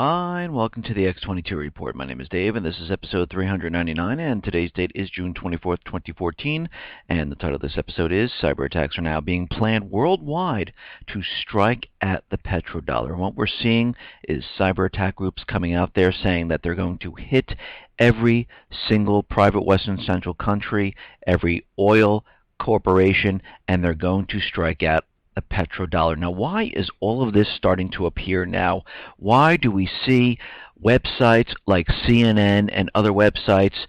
Hi, and welcome to the X22 Report. My name is Dave, and this is episode 399, and today's date is June 24th, 2014, and the title of this episode is Cyber Attacks Are Now Being Planned Worldwide to Strike at the Petro-Dollar. And what we're seeing is cyber attack groups coming out there saying that they're going to hit every single private Western Central country, every oil corporation, and they're going to strike at the petrodollar. Now, why is all of this starting to appear now? Why do we see websites like CNN and other websites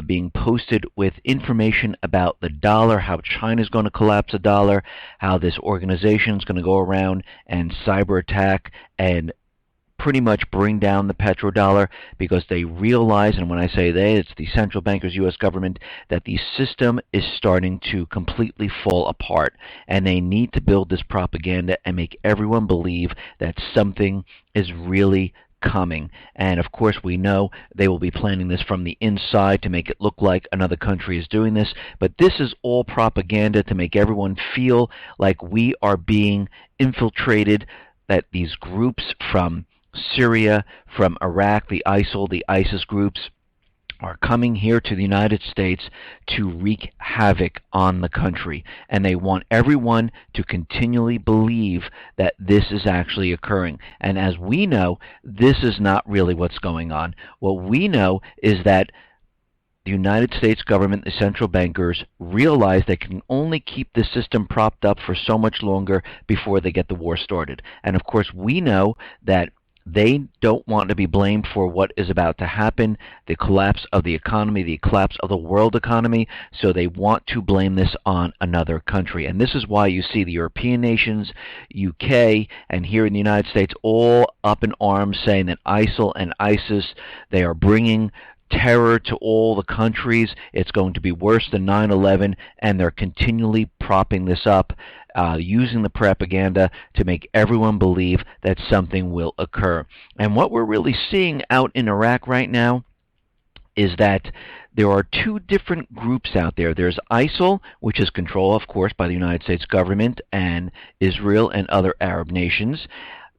being posted with information about the dollar, how China's going to collapse the dollar, how this organization is going to go around and cyber attack and pretty much bring down the petrodollar, because they realize, and when I say they, it's the central bankers, U.S. government, that the system is starting to completely fall apart, and they need to build this propaganda and make everyone believe that something is really coming. And of course we know they will be planning this from the inside to make it look like another country is doing this, but this is all propaganda to make everyone feel like we are being infiltrated, that these groups from Syria, from Iraq, the ISIL, the ISIS groups, are coming here to the United States to wreak havoc on the country. And they want everyone to continually believe that this is actually occurring. And as we know, this is not really what's going on. What we know is that the United States government, the central bankers, realize they can only keep the system propped up for so much longer before they get the war started. And of course, we know that they don't want to be blamed for what is about to happen, the collapse of the economy, the collapse of the world economy, so they want to blame this on another country. And this is why you see the European nations, UK, and here in the United States all up in arms saying that ISIL and ISIS, they are bringing terror to all the countries. It's going to be worse than 9/11, and they're continually propping this up, using the propaganda to make everyone believe that something will occur. And what we're really seeing out in Iraq right now is that there are two different groups out there. There's ISIL, which is controlled, of course, by the United States government and Israel and other Arab nations.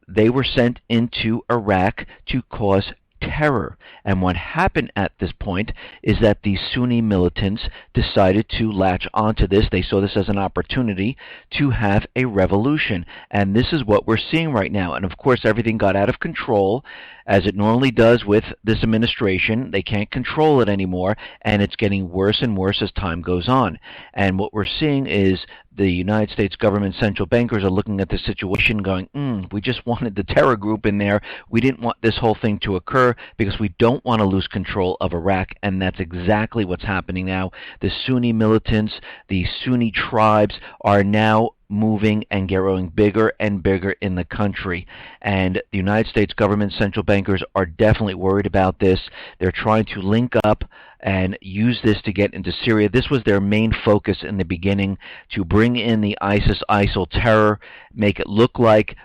They were sent into Iraq to cause terror. And what happened at this point is that the Sunni militants decided to latch onto this. They saw this as an opportunity to have a revolution. And this is what we're seeing right now. And of course, everything got out of control, as it normally does with this administration. They can't control it anymore, and it's getting worse and worse as time goes on. And what we're seeing is the United States government central bankers are looking at the situation going, we just wanted the terror group in there. We didn't want this whole thing to occur because we don't want to lose control of Iraq, and that's exactly what's happening now. The Sunni militants, the Sunni tribes are now moving and growing bigger and bigger in the country. And the United States government central bankers are definitely worried about this. They're trying to link up and use this to get into Syria. This was their main focus in the beginning, to bring in the ISIL terror, make it look like,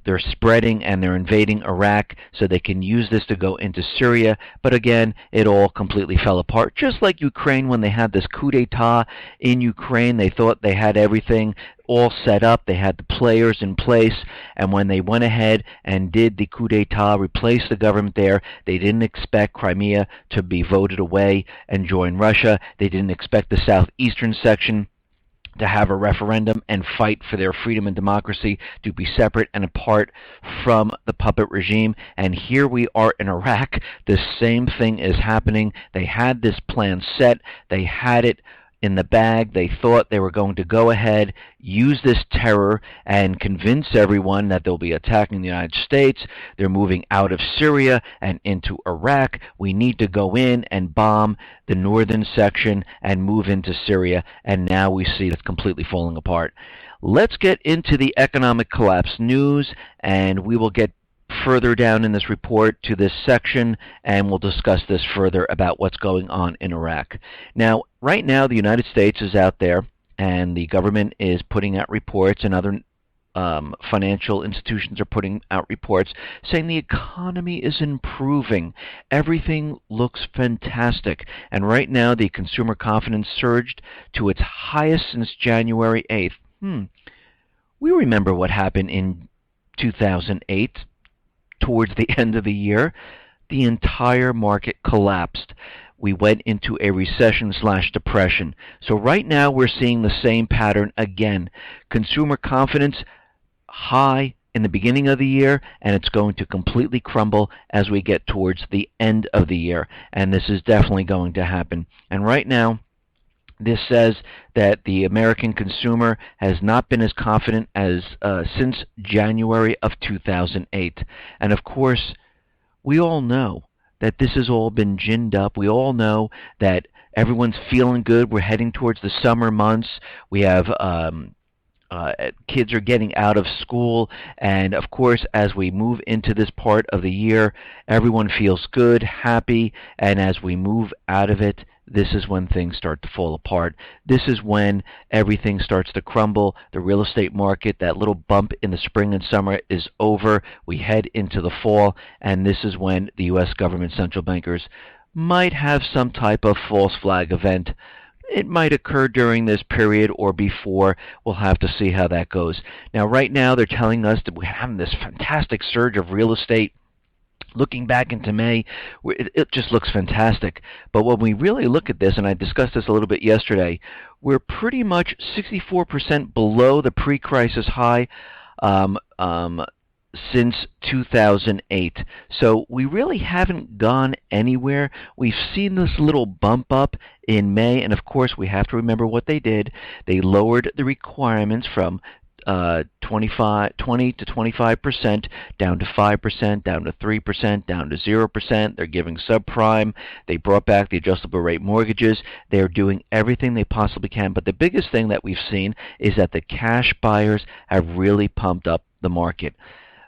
they're spreading and they're invading Iraq so they can use this to go into Syria. But again, it all completely fell apart. Just like Ukraine, when they had this coup d'etat in Ukraine, they thought they had everything all set up, they had the players in place, and when they went ahead and did the coup d'etat, replaced the government there, they didn't expect Crimea to be voted away and join Russia. They didn't expect the southeastern section to have a referendum and fight for their freedom and democracy, to be separate and apart from the puppet regime. And here we are in Iraq. The same thing is happening. They had this plan set. They had it in the bag. They thought they were going to go ahead, use this terror, and convince everyone that they'll be attacking the United States. They're moving out of Syria and into Iraq. We need to go in and bomb the northern section and move into Syria. And now we see it's completely falling apart. Let's get into the economic collapse news, and we will get further down in this report to this section, and we'll discuss this further about what's going on in Iraq. Now, right now, the United States is out there, and the government is putting out reports, and other financial institutions are putting out reports saying the economy is improving. Everything looks fantastic. And right now, the consumer confidence surged to its highest since January 8th. We remember what happened in 2008. towards the end of the year, the entire market collapsed. We went into a recession/depression. So right now we're seeing the same pattern again. Consumer confidence high in the beginning of the year, and it's going to completely crumble as we get towards the end of the year. And this is definitely going to happen. And right now, this says that the American consumer has not been as confident as since January of 2008. And of course, we all know that this has all been ginned up. We all know that everyone's feeling good. We're heading towards the summer months. We have kids are getting out of school, and of course, as we move into this part of the year, everyone feels good, happy, and as we move out of it, this is when things start to fall apart. This is when everything starts to crumble. The real estate market, that little bump in the spring and summer is over. We head into the fall, and this is when the U.S. government central bankers might have some type of false flag event. It might occur during this period or before. We'll have to see how that goes. Now, right now, they're telling us that we're having this fantastic surge of real estate. Looking back into May, it just looks fantastic. But when we really look at this, and I discussed this a little bit yesterday, we're pretty much 64% below the pre-crisis high since 2008. So we really haven't gone anywhere. We've seen this little bump up in May, and of course we have to remember what they did. They lowered the requirements from 20 to 25%, down to 5%, down to 3%, down to 0%. They're giving subprime. They brought back the adjustable rate mortgages. They're doing everything they possibly can. But the biggest thing that we've seen is that the cash buyers have really pumped up the market.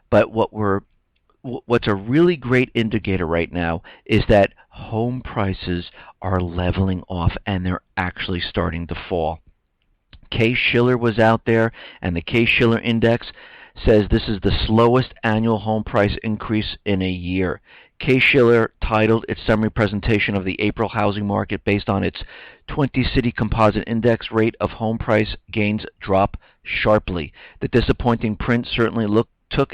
But what's a really great indicator right now is that home prices are leveling off, and they're actually starting to fall. Case-Shiller was out there, and the Case-Shiller index says this is the slowest annual home price increase in a year. Case-Shiller titled its summary presentation of the April housing market based on its 20-city composite index rate of home price gains drop sharply. The disappointing print certainly took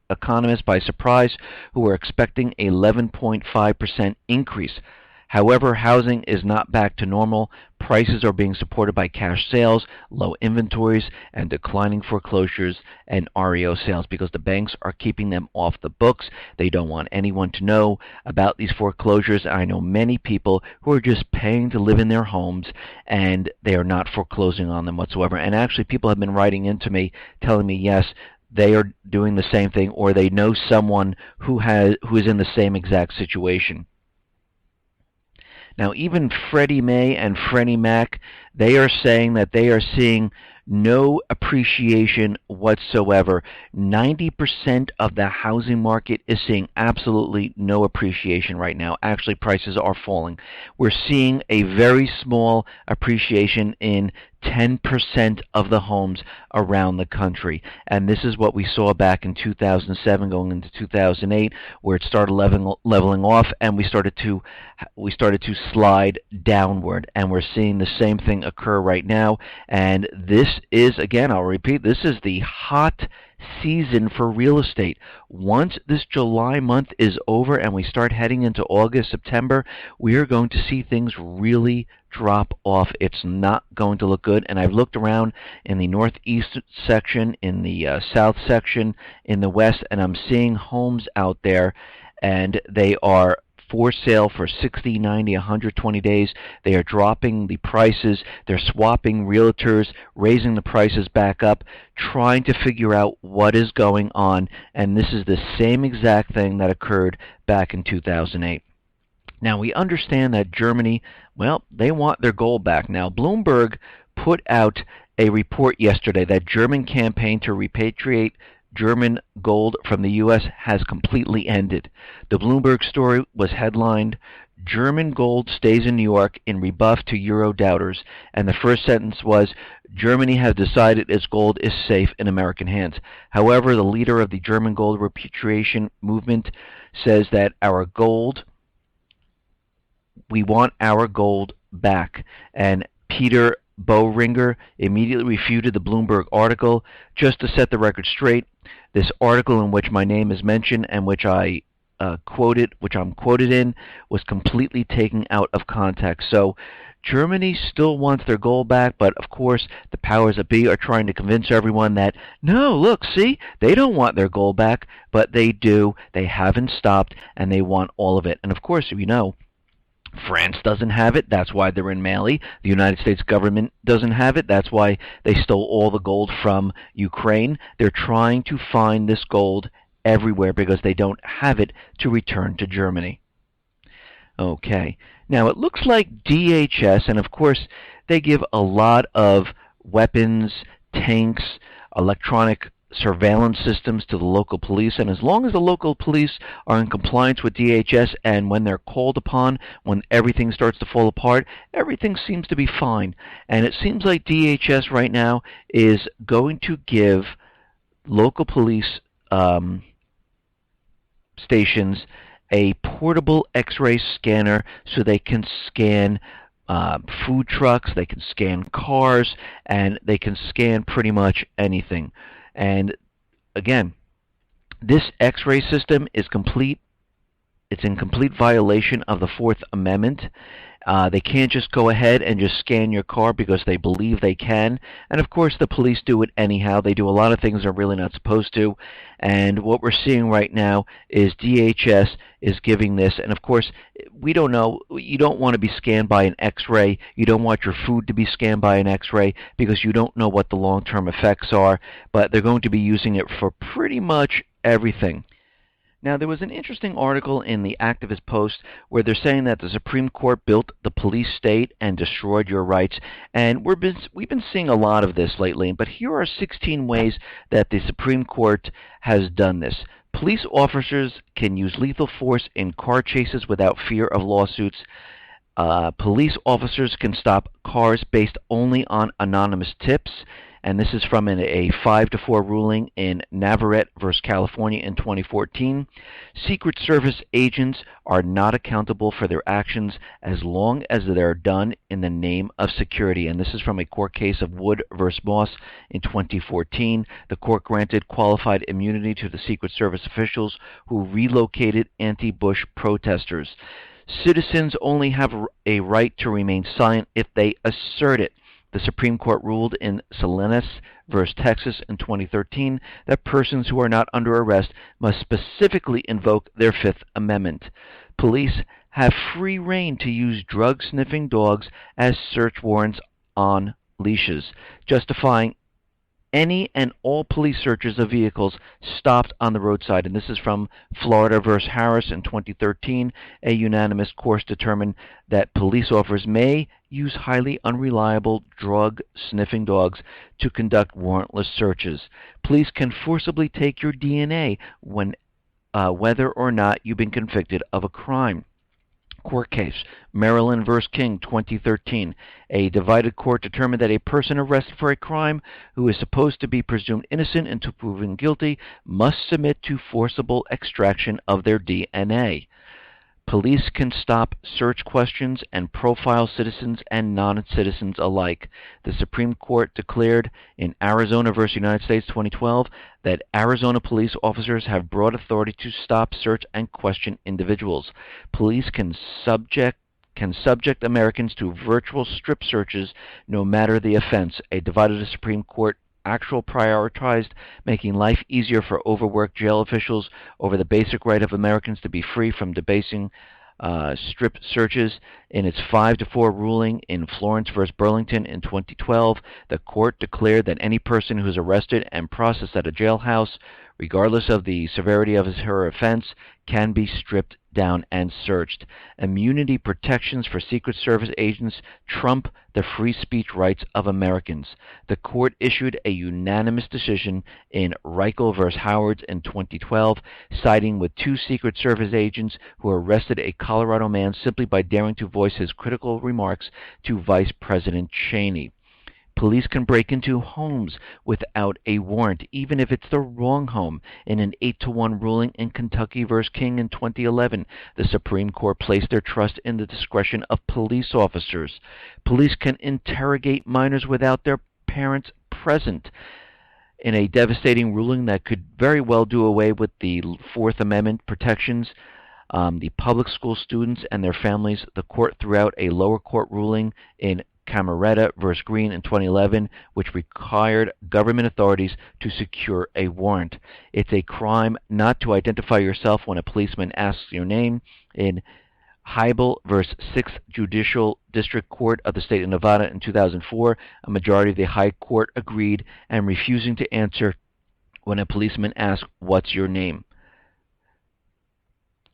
economists by surprise, who were expecting an 11.5% increase. However, housing is not back to normal. Prices are being supported by cash sales, low inventories, and declining foreclosures and REO sales because the banks are keeping them off the books. They don't want anyone to know about these foreclosures. I know many people who are just paying to live in their homes, and they are not foreclosing on them whatsoever. And actually, people have been writing into me telling me, yes, they are doing the same thing, or they know someone who is in the same exact situation. Now, even Freddie Mae and Freddie Mac, they are saying that they are seeing no appreciation whatsoever. 90% of the housing market is seeing absolutely no appreciation right now. Actually, prices are falling. We're seeing a very small appreciation in 10% of the homes around the country. And this is what we saw back in 2007 going into 2008, where it started leveling off, and we started to slide downward. And we're seeing the same thing occur right now. And this is, again, I'll repeat, this is the hot season for real estate. Once this July month is over and we start heading into August, September, we are going to see things really drop off. It's not going to look good. And I've looked around in the northeast section, in the south section, in the west, and I'm seeing homes out there, and they are for sale for 60, 90, 120 days. They are dropping the prices. They're swapping realtors, raising the prices back up, trying to figure out what is going on. And this is the same exact thing that occurred back in 2008. Now, we understand that Germany, well, they want their gold back. Now, Bloomberg put out a report yesterday that German campaign to repatriate German gold from the U.S. has completely ended. The Bloomberg story was headlined, "German gold stays in New York in rebuff to Euro doubters," and the first sentence was, "Germany has decided its gold is safe in American hands." However, the leader of the German gold repatriation movement says that we want our gold back. And Peter Boehringer immediately refuted the Bloomberg article. Just to set the record straight, this article in which my name is mentioned and which I'm quoted in, was completely taken out of context. So Germany still wants their gold back, but of course the powers that be are trying to convince everyone that, no, look, see, they don't want their gold back, but they do. They haven't stopped, and they want all of it. And of course, you know, France doesn't have it. That's why they're in Mali. The United States government doesn't have it. That's why they stole all the gold from Ukraine. They're trying to find this gold everywhere because they don't have it to return to Germany. Okay. Now, it looks like DHS, and of course, they give a lot of weapons, tanks, electronic surveillance systems to the local police, and as long as the local police are in compliance with DHS, and when they're called upon, when everything starts to fall apart, everything seems to be fine. And it seems like DHS right now is going to give local police stations a portable X-ray scanner so they can scan food trucks, they can scan cars, and they can scan pretty much anything. And again, this X-ray system is complete. It's in complete violation of the Fourth Amendment. They can't just go ahead and just scan your car because they believe they can. And of course, the police do it anyhow. They do a lot of things they're really not supposed to. And what we're seeing right now is DHS is giving this. And of course, we don't know. You don't want to be scanned by an X-ray. You don't want your food to be scanned by an X-ray because you don't know what the long-term effects are. But they're going to be using it for pretty much everything. Now, there was an interesting article in the Activist Post where they're saying that the Supreme Court built the police state and destroyed your rights. And we've been seeing a lot of this lately. But here are 16 ways that the Supreme Court has done this. Police officers can use lethal force in car chases without fear of lawsuits. Police officers can stop cars based only on anonymous tips. And this is from a 5-4 ruling in Navarrete versus California in 2014. Secret Service agents are not accountable for their actions as long as they're done in the name of security. And this is from a court case of Wood versus Moss in 2014. The court granted qualified immunity to the Secret Service officials who relocated anti-Bush protesters. Citizens only have a right to remain silent if they assert it. The Supreme Court ruled in Salinas versus Texas in 2013 that persons who are not under arrest must specifically invoke their Fifth Amendment. Police have free rein to use drug-sniffing dogs as search warrants on leashes, justifying any and all police searches of vehicles stopped on the roadside. And this is from Florida versus Harris in 2013. A unanimous court determined that police officers may use highly unreliable drug-sniffing dogs to conduct warrantless searches. Police can forcibly take your DNA whether or not you've been convicted of a crime. Court case, Maryland versus King, 2013. A divided court determined that a person arrested for a crime who is supposed to be presumed innocent until proven guilty must submit to forcible extraction of their DNA. Police can stop search questions and profile citizens and non-citizens alike. The Supreme Court declared in Arizona versus United States 2012 that Arizona police officers have broad authority to stop, search, and question individuals. Police can subject Americans to virtual strip searches no matter the offense. A divided Supreme Court prioritized making life easier for overworked jail officials over the basic right of Americans to be free from debasing strip searches. In its 5-4 ruling in Florence versus Burlington in 2012, the court declared that any person who is arrested and processed at a jailhouse, regardless of the severity of his or her offense, can be stripped down and searched. Immunity protections for Secret Service agents trump the free speech rights of Americans. The court issued a unanimous decision in Reichel versus Howard in 2012, siding with two Secret Service agents who arrested a Colorado man simply by daring to voice his critical remarks to Vice President Cheney. Police can break into homes without a warrant, even if it's the wrong home. In an 8-1 ruling in Kentucky v. King in 2011, the Supreme Court placed their trust in the discretion of police officers. Police can interrogate minors without their parents present. In a devastating ruling that could very well do away with the Fourth Amendment protections, the public school students and their families, the court threw out a lower court ruling in Cameretta v. Green in 2011, which required government authorities to secure a warrant. It's a crime not to identify yourself when a policeman asks your name. In Heibel v. 6th Judicial District Court of the State of Nevada in 2004, a majority of the High Court agreed and refusing to answer when a policeman asks, "What's your name?"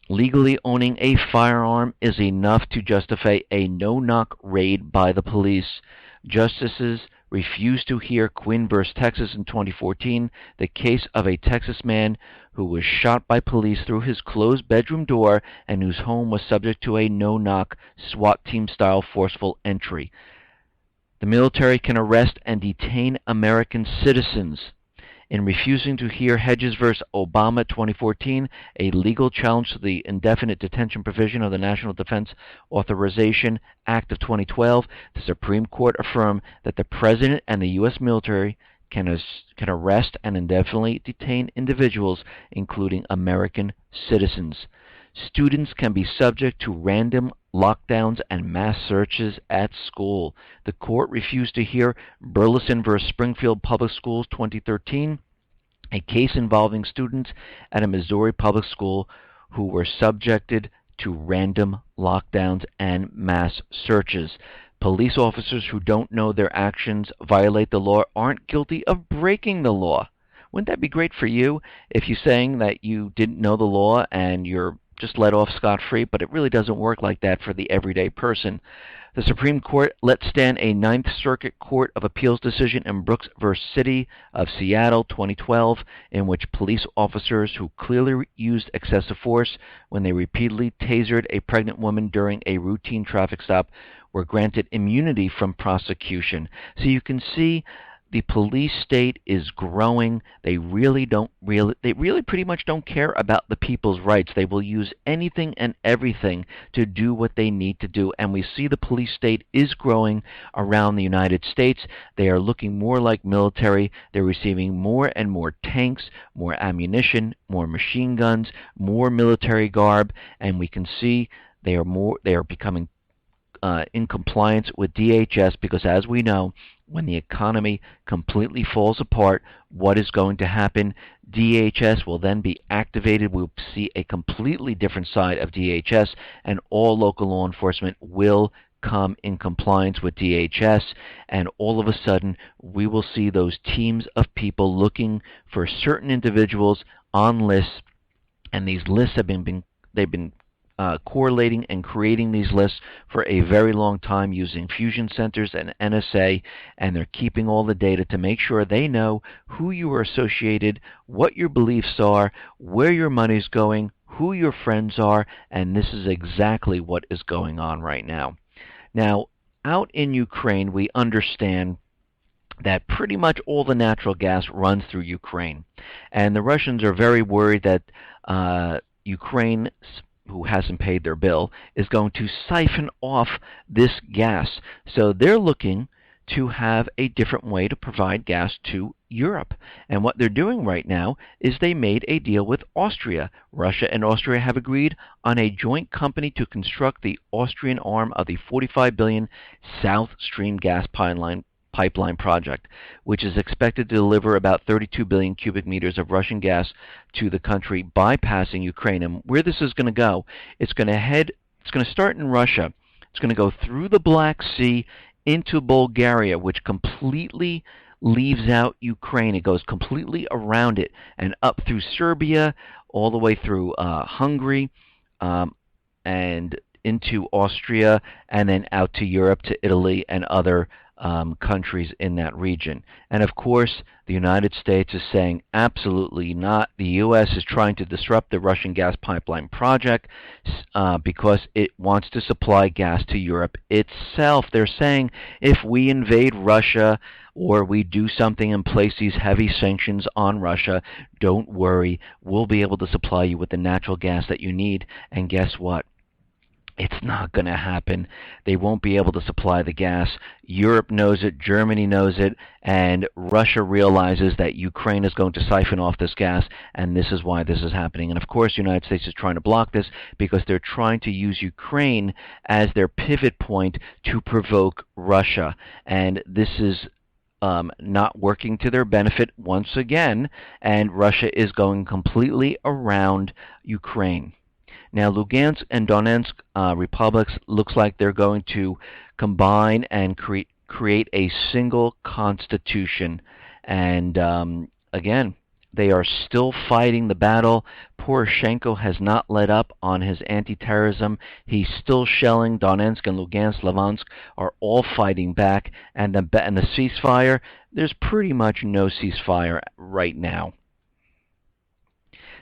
Legally owning a firearm is enough to justify a no-knock raid by the police. Justices refused to hear Quinn v. Texas in 2014, the case of a Texas man who was shot by police through his closed bedroom door and whose home was subject to a no-knock SWAT team-style forceful entry. The military can arrest and detain American citizens. In refusing to hear Hedges v. Obama 2014, a legal challenge to the indefinite detention provision of the National Defense Authorization Act of 2012, the Supreme Court affirmed that the President and the U.S. military can arrest and indefinitely detain individuals, including American citizens. Students can be subject to random lockdowns and mass searches at school. The court refused to hear Burleson v. Springfield Public Schools 2013, a case involving students at a Missouri public school who were subjected to random lockdowns and mass searches. Police officers who don't know their actions violate the law aren't guilty of breaking the law. Wouldn't that be great for you if you're saying that you didn't know the law and you're just let off scot-free? But it really doesn't work like that for the everyday person. The Supreme Court let stand a Ninth Circuit Court of Appeals decision in Brooks v. City of Seattle 2012, in which police officers who clearly used excessive force when they repeatedly tasered a pregnant woman during a routine traffic stop were granted immunity from prosecution. So you can see the police state is growing. They really pretty much don't care about the people's rights. They will use anything and everything to do what they need to do. And we see the police state is growing around the United States. They are looking more like military. They're receiving more and more tanks, more ammunition, more machine guns, more military garb, and we can see they are becoming in compliance with DHS, because as we know, when the economy completely falls apart, what is going to happen? DHS will then be activated. We'll see a completely different side of DHS, and all local law enforcement will come in compliance with DHS, and all of a sudden we will see those teams of people looking for certain individuals on lists, and these lists have been correlating and creating these lists for a very long time using fusion centers and NSA, and they're keeping all the data to make sure they know who you are associated, what your beliefs are, where your money's going, who your friends are, and this is exactly what is going on right now. Now, out in Ukraine, we understand that pretty much all the natural gas runs through Ukraine, and the Russians are very worried that Ukraine, who hasn't paid their bill, is going to siphon off this gas. So they're looking to have a different way to provide gas to Europe. And what they're doing right now is they made a deal with Austria. Russia and Austria have agreed on a joint company to construct the Austrian arm of the $45 billion South Stream gas pipeline project, which is expected to deliver about 32 billion cubic meters of Russian gas to the country, bypassing Ukraine. And where this is going to go, it's going to start in Russia. It's going to go through the Black Sea into Bulgaria, which completely leaves out Ukraine. It goes completely around it and up through Serbia, all the way through Hungary, and into Austria, and then out to Europe, to Italy and other countries in that region. And of course, the United States is saying absolutely not. The U.S. is trying to disrupt the Russian gas pipeline project because it wants to supply gas to Europe itself. They're saying if we invade Russia or we do something and place these heavy sanctions on Russia, don't worry, we'll be able to supply you with the natural gas that you need. And guess what? It's not going to happen. They won't be able to supply the gas. Europe knows it, Germany knows it, and Russia realizes that Ukraine is going to siphon off this gas, and this is why this is happening. And of course, the United States is trying to block this because they're trying to use Ukraine as their pivot point to provoke Russia. And this is not working to their benefit once again, and Russia is going completely around Ukraine. Now, Lugansk and Donetsk republics looks like they're going to combine and create a single constitution. And again, they are still fighting the battle. Poroshenko has not let up on his anti-terrorism. He's still shelling. Donetsk and Lugansk, Luhansk are all fighting back. And the ceasefire, there's pretty much no ceasefire right now.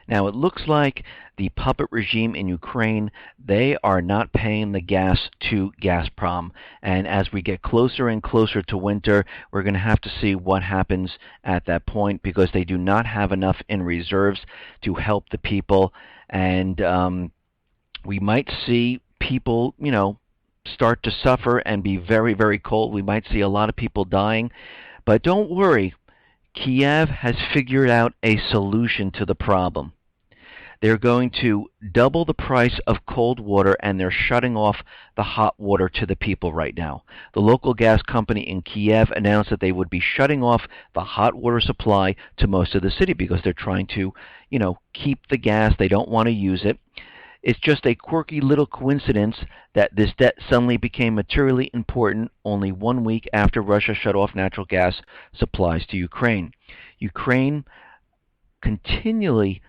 Now, it looks like the puppet regime in Ukraine, they are not paying the gas to Gazprom. And as we get closer and closer to winter, we're going to have to see what happens at that point because they do not have enough in reserves to help the people. And we might see people, start to suffer and be very, very cold. We might see a lot of people dying. But don't worry, Kiev has figured out a solution to the problem. They're going to double the price of cold water, and they're shutting off the hot water to the people right now. The local gas company in Kiev announced that they would be shutting off the hot water supply to most of the city because they're trying to, keep the gas. They don't want to use it. It's just a quirky little coincidence that this debt suddenly became materially important only 1 week after Russia shut off natural gas supplies to Ukraine. Ukraine continually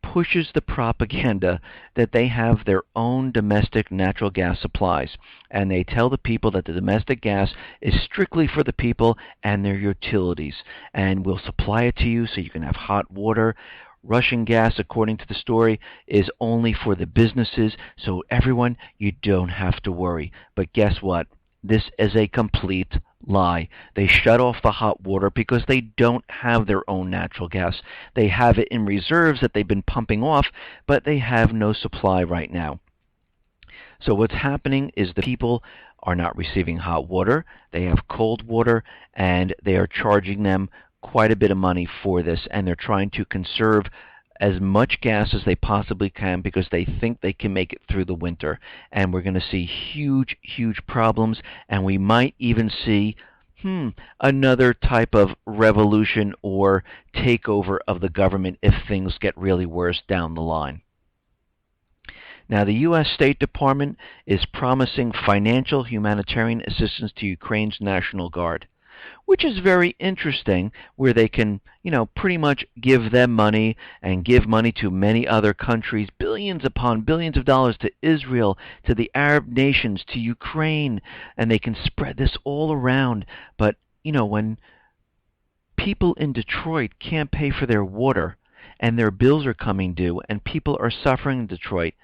pushes the propaganda that they have their own domestic natural gas supplies, and they tell the people that the domestic gas is strictly for the people and their utilities, and we'll supply it to you so you can have hot water. Russian gas, according to the story, is only for the businesses, so everyone, you don't have to worry. But guess what? This is a complete lie. They shut off the hot water because they don't have their own natural gas. They have it in reserves that they've been pumping off, but they have no supply right now. So what's happening is the people are not receiving hot water. They have cold water, and they are charging them quite a bit of money for this, and they're trying to conserve as much gas as they possibly can because they think they can make it through the winter. And we're going to see huge, huge problems, and we might even see another type of revolution or takeover of the government if things get really worse down the line. Now, the U.S. State Department is promising financial humanitarian assistance to Ukraine's National Guard, which is very interesting, where they can, pretty much give them money and give money to many other countries, billions upon billions of dollars to Israel, to the Arab nations, to Ukraine, and they can spread this all around. But, when people in Detroit can't pay for their water and their bills are coming due and people are suffering in Detroit,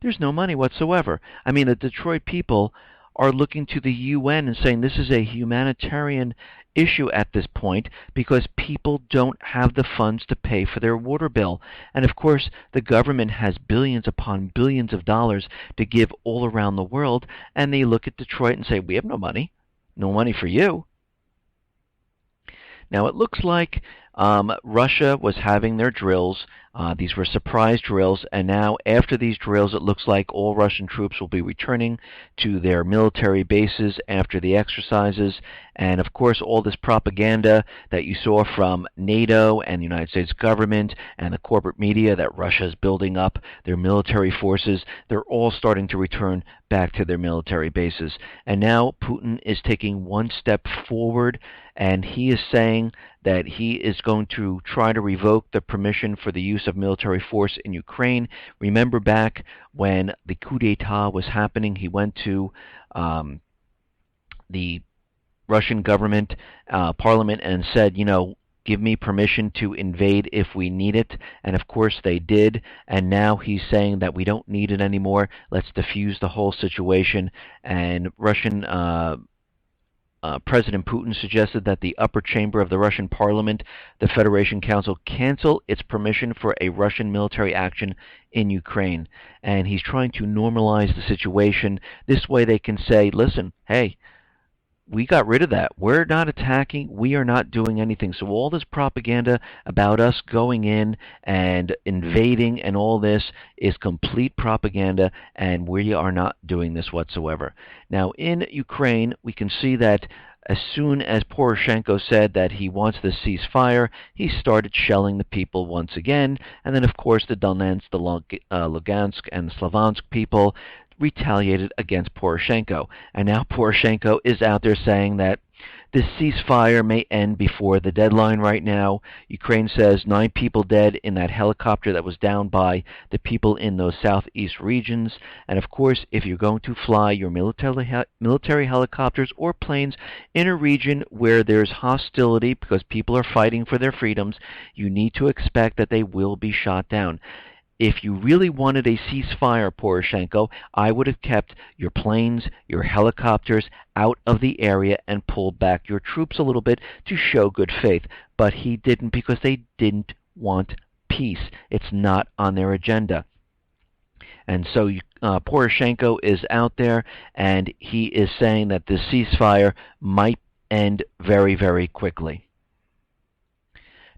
there's no money whatsoever. I mean, the Detroit people are looking to the UN and saying this is a humanitarian issue at this point because people don't have the funds to pay for their water bill. And of course, the government has billions upon billions of dollars to give all around the world, and they look at Detroit and say, we have no money for you. Now, it looks like Russia was having their drills. These were surprise drills, and now after these drills, it looks like all Russian troops will be returning to their military bases after the exercises. And of course, all this propaganda that you saw from NATO and the United States government and the corporate media that Russia is building up their military forces, they're all starting to return back to their military bases. And now Putin is taking one step forward, and he is saying that he is going to try to revoke the permission for the use of military force in Ukraine. Remember back when the coup d'etat was happening, he went to the Russian government, parliament, and said, give me permission to invade if we need it. And of course they did. And now he's saying that we don't need it anymore. Let's defuse the whole situation. And Russian President Putin suggested that the upper chamber of the Russian parliament, the Federation Council, cancel its permission for a Russian military action in Ukraine. And he's trying to normalize the situation. This way they can say, listen, hey, we got rid of that. We're not attacking. We are not doing anything. So all this propaganda about us going in and invading and all this is complete propaganda, and we are not doing this whatsoever. Now, in Ukraine, we can see that as soon as Poroshenko said that he wants the ceasefire, he started shelling the people once again. And then, of course, the Donetsk, the Lugansk, and the Slavansk people retaliated against Poroshenko. And now Poroshenko is out there saying that this ceasefire may end before the deadline right now. Ukraine says 9 people dead in that helicopter that was downed by the people in those southeast regions. And of course, if you're going to fly your military helicopters or planes in a region where there's hostility because people are fighting for their freedoms, you need to expect that they will be shot down. If you really wanted a ceasefire, Poroshenko, I would have kept your planes, your helicopters out of the area and pulled back your troops a little bit to show good faith. But he didn't, because they didn't want peace. It's not on their agenda. And so Poroshenko is out there, and he is saying that the ceasefire might end very, very quickly.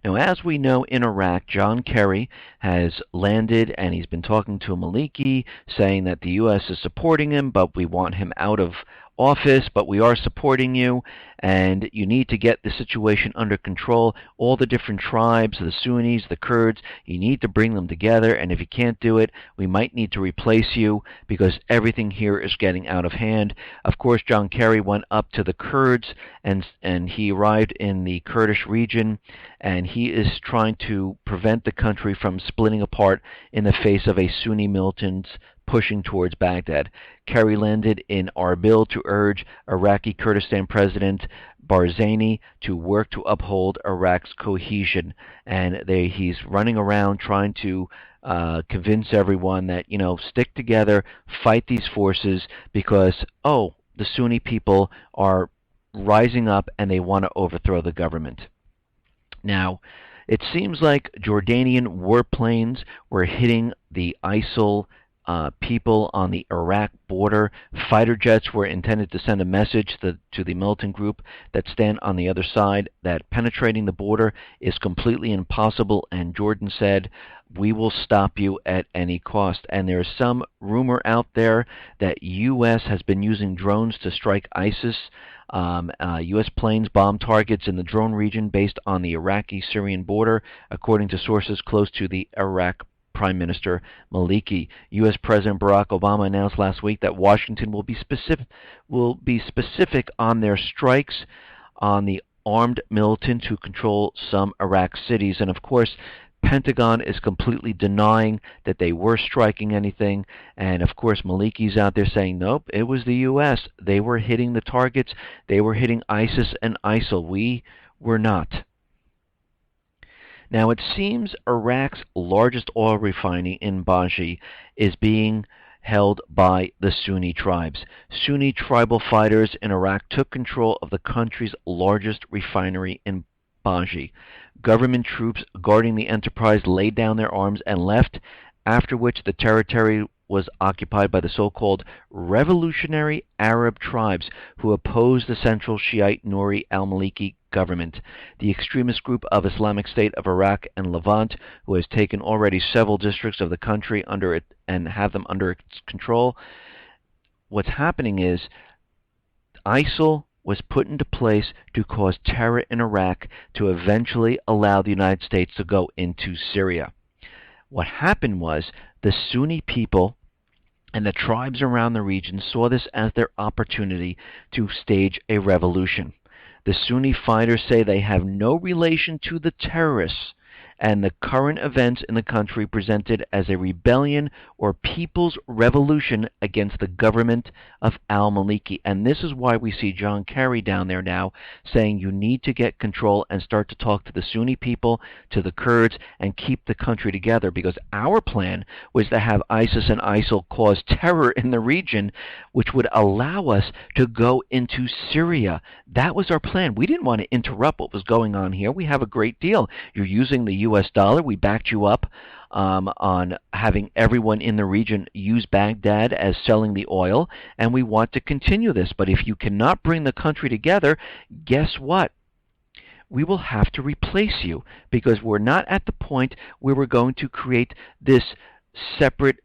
Now, as we know, in Iraq, John Kerry has landed, and he's been talking to Maliki, saying that the U.S. is supporting him, but we want him out of office, but we are supporting you, and you need to get the situation under control. All the different tribes, the Sunnis, the Kurds, you need to bring them together, and if you can't do it, we might need to replace you because everything here is getting out of hand. Of course, John Kerry went up to the Kurds, and he arrived in the Kurdish region, and he is trying to prevent the country from splitting apart in the face of a Sunni militants pushing towards Baghdad. Kerry landed in Erbil to urge Iraqi Kurdistan President Barzani to work to uphold Iraq's cohesion. And he's running around trying to convince everyone that, stick together, fight these forces, because, the Sunni people are rising up and they want to overthrow the government. Now, it seems like Jordanian warplanes were hitting the ISIL people on the Iraq border. Fighter jets were intended to send a message to the militant group that stand on the other side that penetrating the border is completely impossible, and Jordan said, we will stop you at any cost. And there's some rumor out there that U.S. has been using drones to strike ISIS. U.S. planes bomb targets in the drone region based on the Iraqi-Syrian border, according to sources close to the Iraq Prime Minister Maliki. U.S. President Barack Obama announced last week that Washington will be specific on their strikes on the armed militants who control some Iraq cities. And of course, Pentegon is completely denying that they were striking anything. And of course, Maliki's out there saying, nope, it was the U.S. They were hitting the targets. They were hitting ISIS and ISIL. We were not. Now, it seems Iraq's largest oil refinery in Baiji is being held by the Sunni tribes. Sunni tribal fighters in Iraq took control of the country's largest refinery in Baiji. Government troops guarding the enterprise laid down their arms and left, after which the territory was occupied by the so-called Revolutionary Arab tribes who opposed the central Shiite Nouri al-Maliki government. The extremist group of Islamic State of Iraq and Levant, who has taken already several districts of the country under it and have them under its control. What's happening is ISIL was put into place to cause terror in Iraq to eventually allow the United States to go into Syria. What happened was the Sunni people and the tribes around the region saw this as their opportunity to stage a revolution. The Sunni fighters say they have no relation to the terrorists, and the current events in the country presented as a rebellion or people's revolution against the government of al-Maliki. And this is why we see John Kerry down there now saying you need to get control and start to talk to the Sunni people, to the Kurds, and keep the country together, because our plan was to have ISIS and ISIL cause terror in the region, which would allow us to go into Syria. That was our plan. We didn't want to interrupt what was going on here. We have a great deal. You're using the U.S. dollar. We backed you up on having everyone in the region use Baghdad as selling the oil, and we want to continue this. But if you cannot bring the country together, guess what? We will have to replace you, because we're not at the point where we're going to create this separate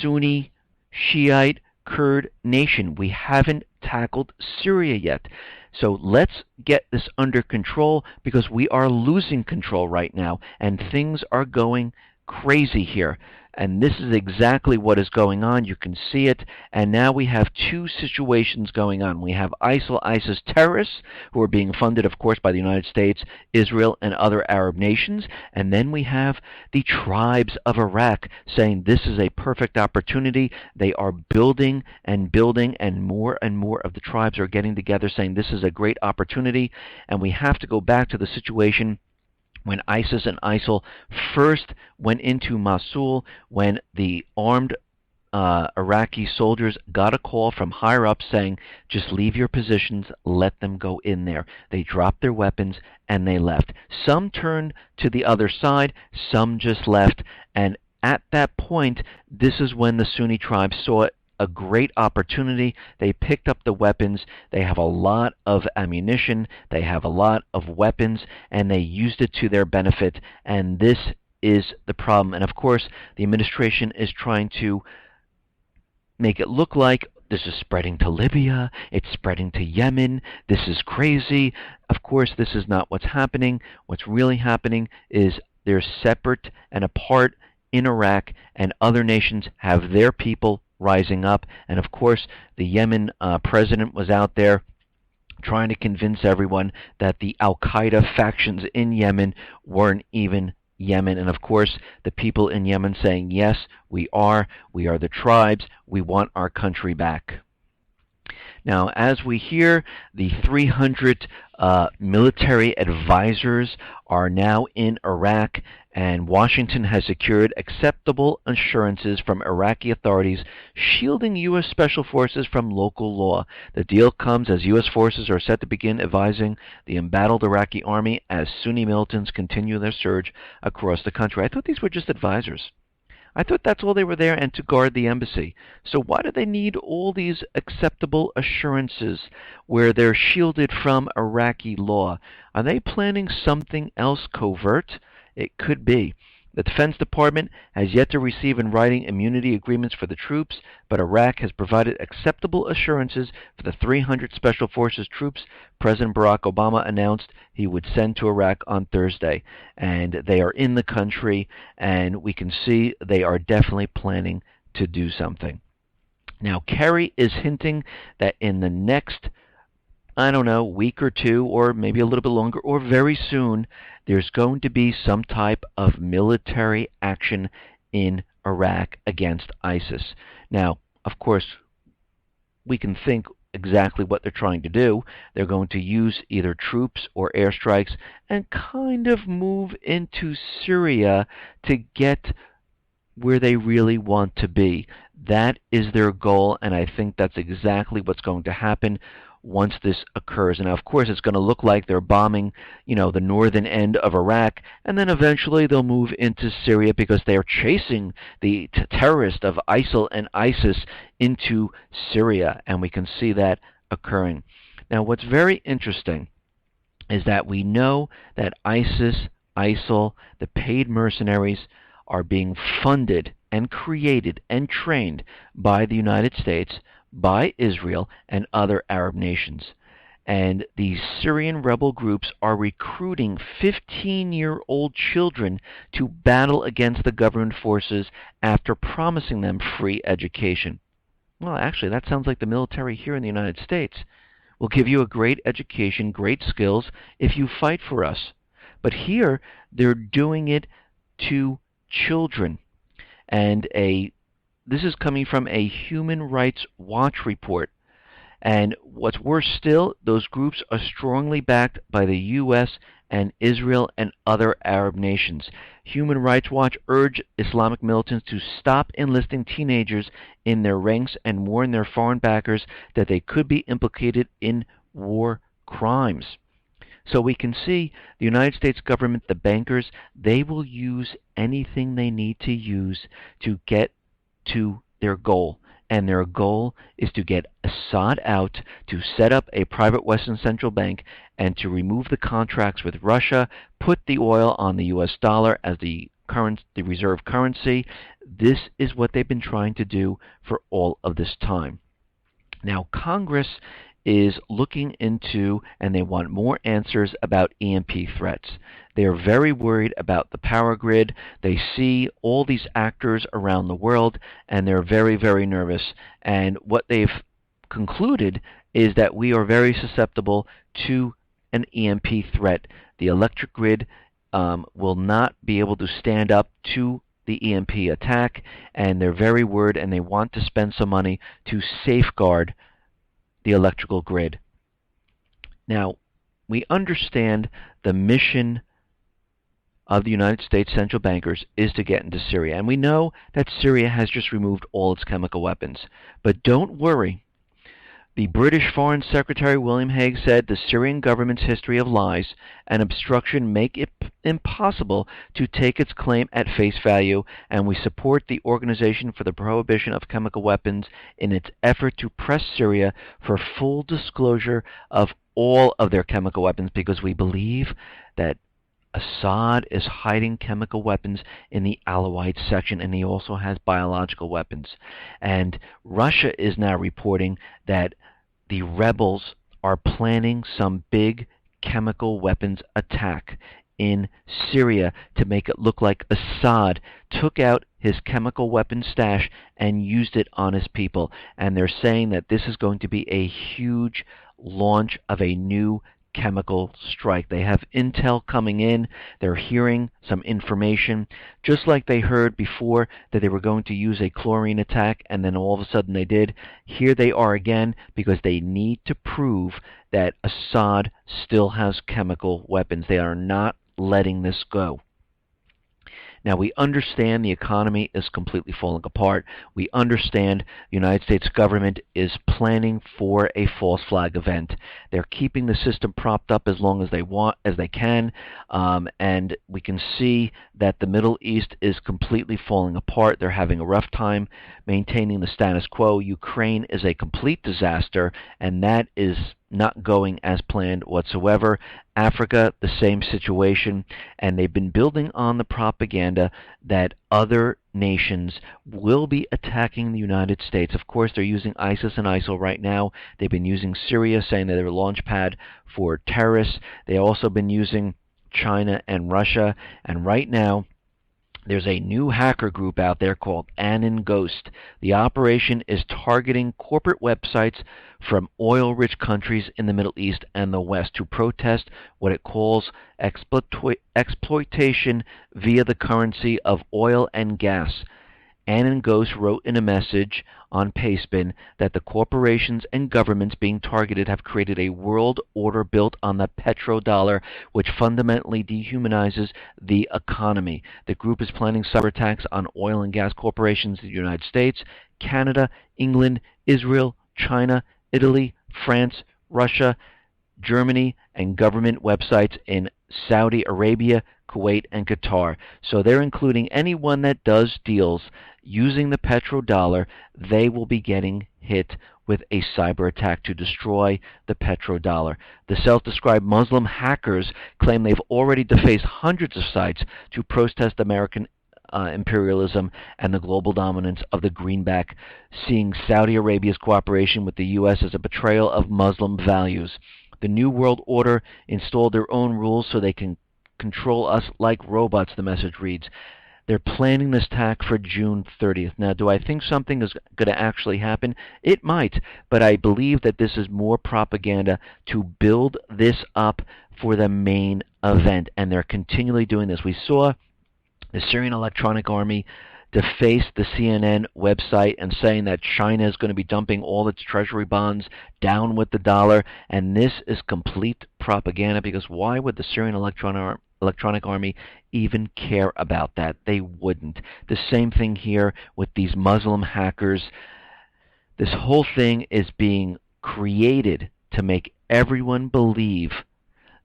Sunni, Shiite, Kurd nation. We haven't tackled Syria yet. So let's get this under control, because we are losing control right now, and things are going crazy here. And this is exactly what is going on. You can see it. And now we have two situations going on. We have ISIL, ISIS terrorists, who are being funded, of course, by the United States, Israel, and other Arab nations. And then we have the tribes of Iraq saying this is a perfect opportunity. They are building, and more of the tribes are getting together saying this is a great opportunity. And we have to go back to the situation when ISIS and ISIL first went into Mosul, when the armed Iraqi soldiers got a call from higher up saying, just leave your positions, let them go in there. They dropped their weapons and they left. Some turned to the other side, some just left, and at that point, this is when the Sunni tribes saw a great opportunity. They picked up the weapons. They have a lot of ammunition. They have a lot of weapons, and they used it to their benefit. And this is the problem. And of course, the administration is trying to make it look like this is spreading to Libya, it's spreading to Yemen, this is crazy. Of course, this is not what's happening. What's really happening is they're separate and apart in Iraq, and other nations have their people rising up. And of course, the Yemen president was out there trying to convince everyone that the al-Qaeda factions in Yemen weren't even Yemen. And of course, the people in Yemen saying, yes, we are the tribes, we want our country back. Now, as we hear, the 300 military advisors are now in Iraq, and Washington has secured acceptable assurances from Iraqi authorities shielding U.S. Special Forces from local law. The deal comes as U.S. forces are set to begin advising the embattled Iraqi army as Sunni militants continue their surge across the country. I thought these were just advisors. I thought that's all they were there, and to guard the embassy. So why do they need all these acceptable assurances where they're shielded from Iraqi law? Are they planning something else covert? It could be. The Defense Department has yet to receive in writing immunity agreements for the troops, but Iraq has provided acceptable assurances for the 300 Special Forces troops President Barack Obama announced he would send to Iraq on Thursday. And they are in the country, and we can see they are definitely planning to do something. Now, Kerry is hinting that in the next, I don't know, week or two, or maybe a little bit longer, or very soon, there's going to be some type of military action in Iraq against ISIS. Now, of course, we can think exactly what they're trying to do. They're going to use either troops or airstrikes and kind of move into Syria to get where they really want to be. That is their goal, and I think that's exactly what's going to happen once this occurs. And of course, it's going to look like they're bombing, the northern end of Iraq, and then eventually they'll move into Syria because they are chasing the terrorists of ISIL and ISIS into Syria, and we can see that occurring. Now, what's very interesting is that we know that ISIS, ISIL, the paid mercenaries, are being funded and created and trained by the United States, by Israel, and other Arab nations. And these Syrian rebel groups are recruiting 15-year-old children to battle against the government forces after promising them free education. Well, actually, that sounds like the military here in the United States. We'll give you a great education, great skills, if you fight for us. But here, they're doing it to children. And this is coming from a Human Rights Watch report. And what's worse still, those groups are strongly backed by the U.S. and Israel and other Arab nations. Human Rights Watch urged Islamic militants to stop enlisting teenagers in their ranks and warn their foreign backers that they could be implicated in war crimes. So we can see the United States government, the bankers, they will use anything they need to use to get to their goal. And their goal is to get Assad out, to set up a private Western central bank, and to remove the contracts with Russia, put the oil on the U.S. dollar as the reserve currency. This is what they've been trying to do for all of this time. Now, Congress is looking into, and they want more answers about EMP threats. They are very worried about the power grid. They see all these actors around the world, and they're very, very nervous. And what they've concluded is that we are very susceptible to an EMP threat. The electric grid will not be able to stand up to the EMP attack, and they're very worried, and they want to spend some money to safeguard the electrical grid. Now, we understand the mission of the United States central bankers is to get into Syria. And we know that Syria has just removed all its chemical weapons. But don't worry. The British Foreign Secretary William Hague said the Syrian government's history of lies and obstruction make it impossible to take its claim at face value, and we support the Organization for the Prohibition of Chemical Weapons in its effort to press Syria for full disclosure of all of their chemical weapons, because we believe that Assad is hiding chemical weapons in the Alawite section, and he also has biological weapons. And Russia is now reporting that the rebels are planning some big chemical weapons attack in Syria to make it look like Assad took out his chemical weapons stash and used it on his people. And they're saying that this is going to be a huge launch of a new chemical strike. They have intel coming in. They're hearing some information, just like they heard before that they were going to use a chlorine attack, and then all of a sudden they did. Here they are again, because they need to prove that Assad still has chemical weapons. They are not letting this go. Now, we understand the economy is completely falling apart. We understand the United States government is planning for a false flag event. They're keeping the system propped up as long as they can, and we can see that the Middle East is completely falling apart. They're having a rough time maintaining the status quo. Ukraine is a complete disaster, and that is not going as planned whatsoever. Africa, the same situation, and they've been building on the propaganda that other nations will be attacking the United States. Of course, they're using ISIS and ISIL right now. They've been using Syria, saying that they're a launch pad for terrorists. They've also been using China and Russia, and right now there's a new hacker group out there called Anon Ghost. The operation is targeting corporate websites from oil-rich countries in the Middle East and the West to protest what it calls exploitation via the currency of oil and gas. Anon Ghost wrote in a message on Pastebin that the corporations and governments being targeted have created a world order built on the Petro-Dollar, which fundamentally dehumanizes the economy. The group is planning cyber attacks on oil and gas corporations in the United States, Canada, England, Israel, China, Italy, France, Russia, Germany, and government websites in Saudi Arabia, Kuwait, and Qatar. So they're including anyone that does deals using the petrodollar. They will be getting hit with a cyber attack to destroy the petrodollar. The self-described Muslim hackers claim they've already defaced hundreds of sites to protest American imperialism and the global dominance of the greenback, seeing Saudi Arabia's cooperation with the U.S. as a betrayal of Muslim values. The New World Order installed their own rules so they can control us like robots, the message reads. They're planning this attack for June 30th. Now, do I think something is going to actually happen? It might, but I believe that this is more propaganda to build this up for the main event, and they're continually doing this. We saw the Syrian Electronic Army deface the CNN website and saying that China is going to be dumping all its treasury bonds down with the dollar, and this is complete propaganda, because why would the Syrian Electronic Army even care about that? They wouldn't. The same thing here with these Muslim hackers. This whole thing is being created to make everyone believe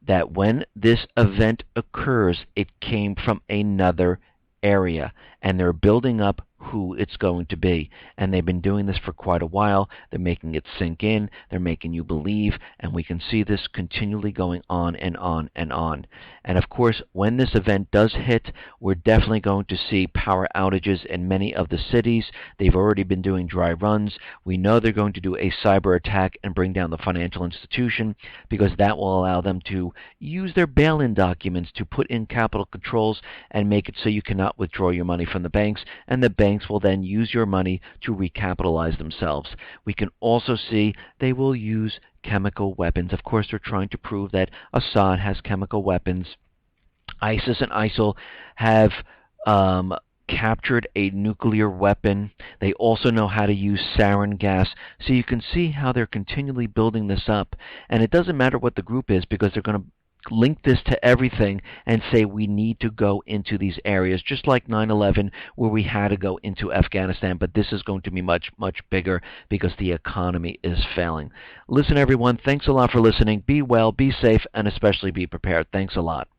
that when this event occurs, it came from another area, and they're building up who it's going to be. And they've been doing this for quite a while. They're making it sink in. They're making you believe, and we can see this continually going on and on and on. And of course, when this event does hit, we're definitely going to see power outages in many of the cities. They've already been doing dry runs. We know they're going to do a cyber attack and bring down the financial institution, because that will allow them to use their bail-in documents to put in capital controls and make it so you cannot withdraw your money from the banks, and the banks will then use your money to recapitalize themselves. We can also see they will use chemical weapons. Of course, they're trying to prove that Assad has chemical weapons. ISIS and ISIL have captured a nuclear weapon. They also know how to use sarin gas. So you can see how they're continually building this up. And it doesn't matter what the group is, because they're going to link this to everything and say we need to go into these areas, just like 9/11, where we had to go into Afghanistan. But this is going to be much, much bigger, because the economy is failing. Listen, everyone, thanks a lot for listening. Be well, be safe, and especially be prepared. Thanks a lot.